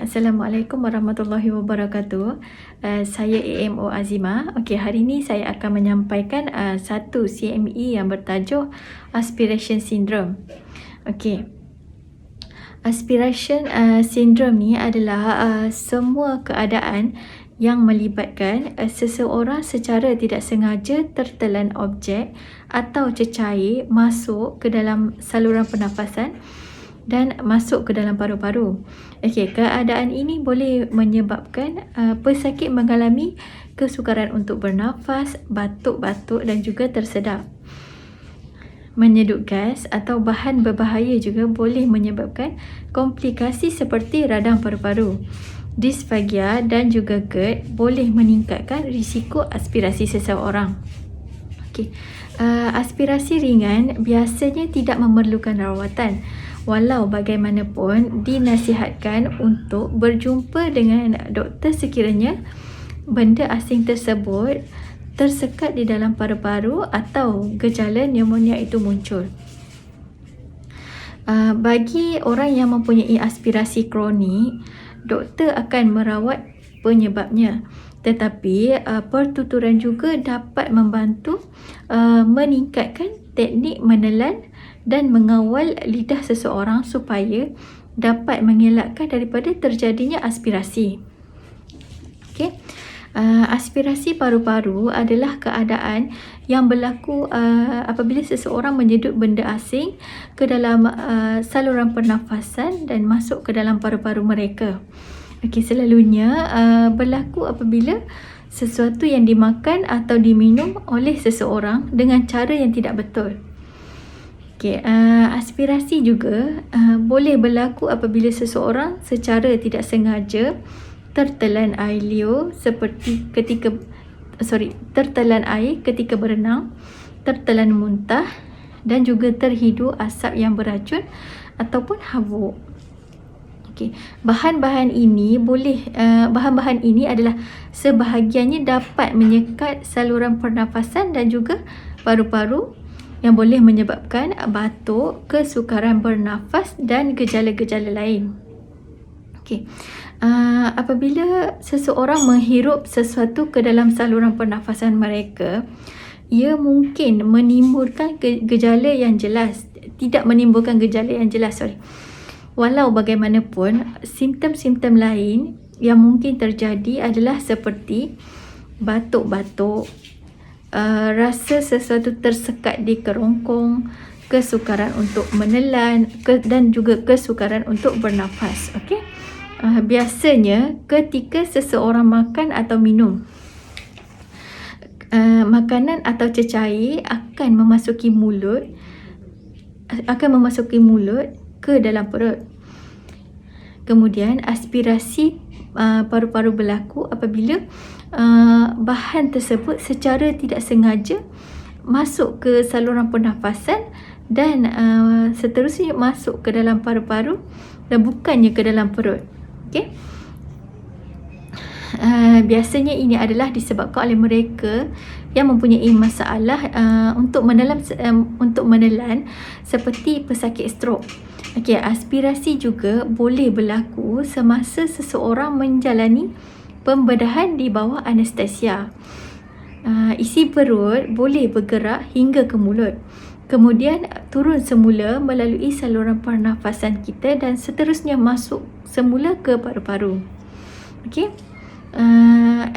Assalamualaikum warahmatullahi wabarakatuh. Saya AMO Azima. Okey, hari ini saya akan menyampaikan satu CME yang bertajuk Aspiration Syndrome. Okey. Aspiration Syndrome ni adalah semua keadaan yang melibatkan seseorang secara tidak sengaja tertelan objek atau cecair masuk ke dalam saluran pernafasan dan masuk ke dalam paru-paru. Okey, keadaan ini boleh menyebabkan pesakit mengalami kesukaran untuk bernafas, batuk-batuk dan juga tersedak. Menyedut gas atau bahan berbahaya juga boleh menyebabkan komplikasi seperti radang paru-paru. Disfagia dan juga GERD boleh meningkatkan risiko aspirasi seseorang. Okey, aspirasi ringan biasanya tidak memerlukan rawatan. Walau bagaimanapun, dinasihatkan untuk berjumpa dengan doktor sekiranya benda asing tersebut tersekat di dalam paru-paru atau gejala pneumonia itu muncul. Bagi orang yang mempunyai aspirasi kronik, doktor akan merawat penyebabnya. Tetapi pertuturan juga dapat membantu meningkatkan teknik menelan dan mengawal lidah seseorang supaya dapat mengelakkan daripada terjadinya aspirasi. Okey. Aspirasi paru-paru adalah keadaan yang berlaku apabila seseorang menyedut benda asing ke dalam saluran pernafasan dan masuk ke dalam paru-paru mereka. Okey, selalunya berlaku apabila sesuatu yang dimakan atau diminum oleh seseorang dengan cara yang tidak betul. Okey, aspirasi juga boleh berlaku apabila seseorang secara tidak sengaja tertelan air liur seperti tertelan air ketika berenang, tertelan muntah dan juga terhidu asap yang beracun ataupun habuk. Okey, bahan-bahan ini adalah sebahagiannya dapat menyekat saluran pernafasan dan juga paru-paru yang boleh menyebabkan batuk, kesukaran bernafas dan gejala-gejala lain. Okey. Apabila seseorang menghirup sesuatu ke dalam saluran pernafasan mereka, ia mungkin menimbulkan gejala yang jelas, tidak menimbulkan gejala yang jelas, Walau bagaimanapun, simptom-simptom lain yang mungkin terjadi adalah seperti batuk-batuk, rasa sesuatu tersekat di kerongkong, kesukaran untuk menelan dan juga kesukaran untuk bernafas. Okey. Biasanya ketika seseorang makan atau minum, makanan atau cecair akan memasuki mulut ke dalam perut. Kemudian aspirasi paru-paru berlaku apabila bahan tersebut secara tidak sengaja masuk ke saluran pernafasan dan seterusnya masuk ke dalam paru-paru dan bukannya ke dalam perut. Okey. Biasanya ini adalah disebabkan oleh mereka yang mempunyai masalah untuk menelan seperti pesakit strok. Okey, aspirasi juga boleh berlaku semasa seseorang menjalani pembedahan di bawah anestesia. Isi perut boleh bergerak hingga ke mulut. Kemudian turun semula melalui saluran pernafasan kita dan seterusnya masuk semula ke paru-paru. Okey.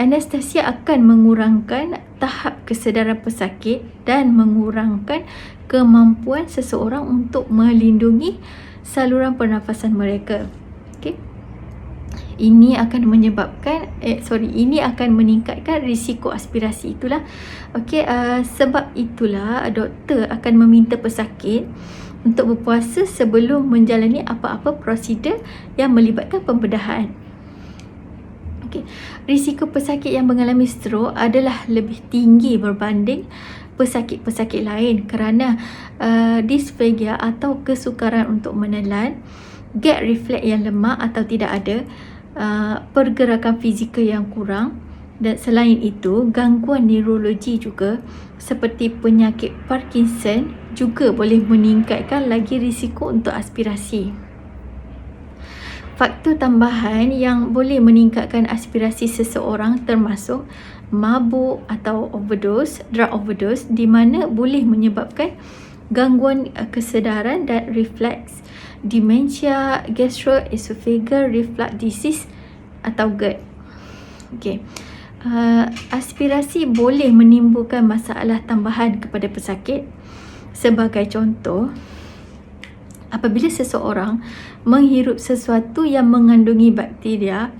Anestesia akan mengurangkan tahap kesedaran pesakit dan mengurangkan kemampuan seseorang untuk melindungi saluran pernafasan mereka. Okey. Ini akan meningkatkan risiko aspirasi itulah. Okey, sebab itulah doktor akan meminta pesakit untuk berpuasa sebelum menjalani apa-apa prosedur yang melibatkan pembedahan. Okey, risiko pesakit yang mengalami strok adalah lebih tinggi berbanding pesakit-pesakit lain kerana disfagia atau kesukaran untuk menelan, gag refleks yang lemah atau tidak ada, pergerakan fizikal yang kurang, dan selain itu gangguan neurologi juga seperti penyakit Parkinson juga boleh meningkatkan lagi risiko untuk aspirasi. Faktor tambahan yang boleh meningkatkan aspirasi seseorang termasuk mabuk atau drug overdose, di mana boleh menyebabkan gangguan kesedaran dan refleks, dementia, gastroesophageal reflux disease atau GERD. Okey. Aspirasi boleh menimbulkan masalah tambahan kepada pesakit. Sebagai contoh, apabila seseorang menghirup sesuatu yang mengandungi bakteria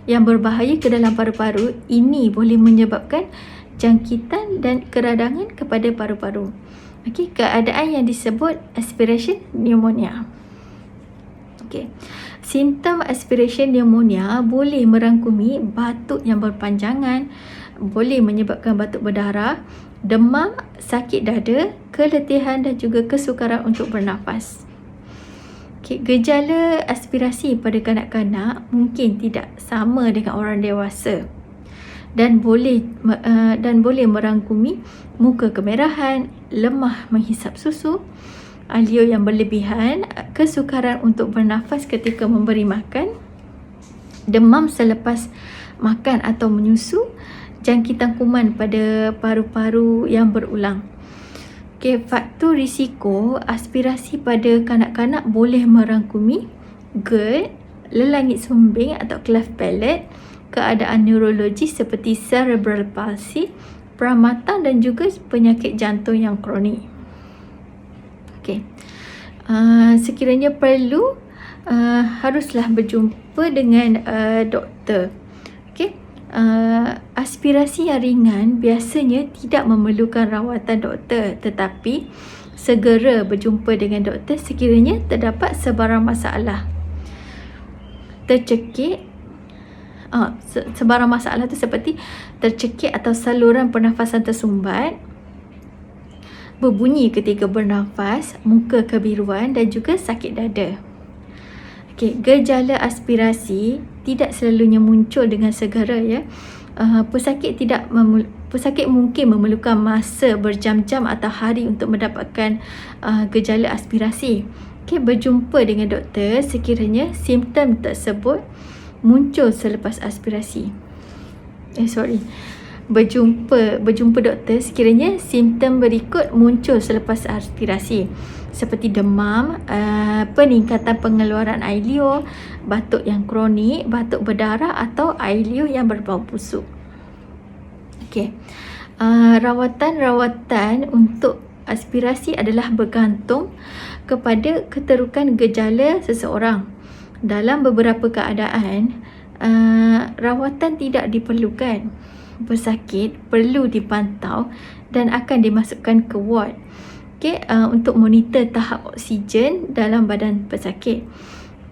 yang berbahaya ke dalam paru-paru, ini boleh menyebabkan jangkitan dan keradangan kepada paru-paru. Okey, keadaan yang disebut aspiration pneumonia. Okey. Simptom aspiration pneumonia boleh merangkumi batuk yang berpanjangan, boleh menyebabkan batuk berdarah, demam, sakit dada, keletihan dan juga kesukaran untuk bernafas. Okay, gejala aspirasi pada kanak-kanak mungkin tidak sama dengan orang dewasa dan boleh merangkumi muka kemerahan, lemah menghisap susu, alio yang berlebihan, kesukaran untuk bernafas ketika memberi makan, demam selepas makan atau menyusu, jangkitan kuman pada paru-paru yang berulang. Okay, faktor risiko aspirasi pada kanak-kanak boleh merangkumi GERD, lelangit sumbing atau cleft palate, keadaan neurologi seperti cerebral palsy, peramatang dan juga penyakit jantung yang kronik. Okay. Sekiranya perlu, haruslah berjumpa dengan doktor. Okay. Aspirasi yang ringan biasanya tidak memerlukan rawatan doktor, tetapi segera berjumpa dengan doktor sekiranya terdapat sebarang masalah. Sebarang masalah itu seperti tercekik atau saluran pernafasan tersumbat, berbunyi ketika bernafas, muka kebiruan dan juga sakit dada. Okay, gejala aspirasi tidak selalunya muncul dengan segera ya. Pesakit mungkin memerlukan masa berjam-jam atau hari untuk mendapatkan gejala aspirasi. Okay, berjumpa dengan doktor sekiranya simptom tersebut muncul selepas aspirasi. Berjumpa doktor sekiranya simptom berikut muncul selepas aspirasi, seperti demam, peningkatan pengeluaran air liur, batuk yang kronik, batuk berdarah atau air liur yang berbau busuk. Okey. Rawatan untuk aspirasi adalah bergantung kepada keterukan gejala seseorang. Dalam beberapa keadaan, rawatan tidak diperlukan. Pesakit perlu dipantau dan akan dimasukkan ke ward. Okay, untuk monitor tahap oksigen dalam badan pesakit,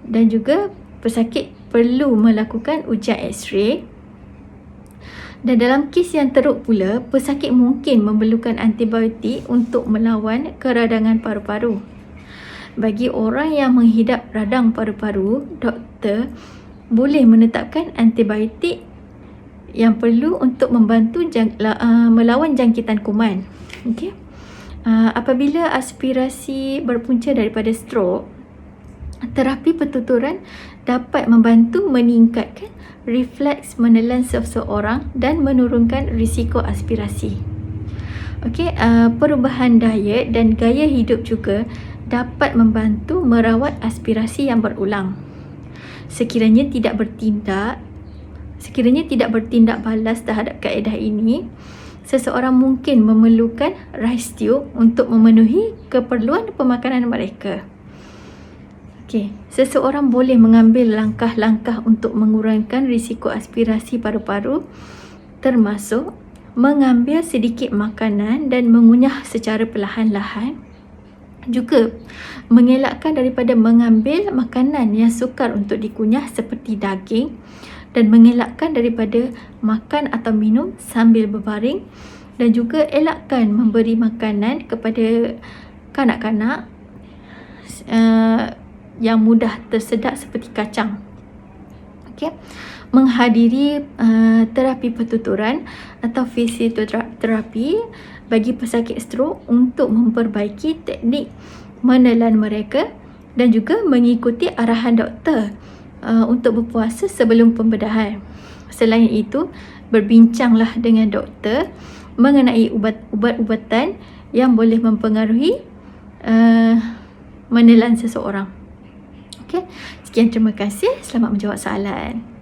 dan juga pesakit perlu melakukan ujian X-ray. Dan dalam kes yang teruk pula, pesakit mungkin memerlukan antibiotik untuk melawan keradangan paru-paru. Bagi orang yang menghidap radang paru-paru, doktor boleh menetapkan antibiotik yang perlu untuk membantu melawan jangkitan kuman. Okay. Apabila aspirasi berpunca daripada stroke, terapi pertuturan dapat membantu meningkatkan refleks menelan seseorang dan menurunkan risiko aspirasi. Okey, perubahan diet dan gaya hidup juga dapat membantu merawat aspirasi yang berulang. Sekiranya tidak bertindak balas terhadap kaedah ini, seseorang mungkin memerlukan rice tube untuk memenuhi keperluan pemakanan mereka. Okey, seseorang boleh mengambil langkah-langkah untuk mengurangkan risiko aspirasi paru-paru, termasuk mengambil sedikit makanan dan mengunyah secara perlahan-lahan. Juga mengelakkan daripada mengambil makanan yang sukar untuk dikunyah seperti daging, dan mengelakkan daripada makan atau minum sambil berbaring, dan juga elakkan memberi makanan kepada kanak-kanak yang mudah tersedak seperti kacang. Okay. Menghadiri terapi pertuturan atau fisioterapi bagi pesakit stroke untuk memperbaiki teknik menelan mereka, dan juga mengikuti arahan doktor untuk berpuasa sebelum pembedahan. Selain itu, berbincanglah dengan doktor mengenai ubat-ubatan yang boleh mempengaruhi menelan seseorang. Okey, sekian, terima kasih. Selamat menjawab soalan.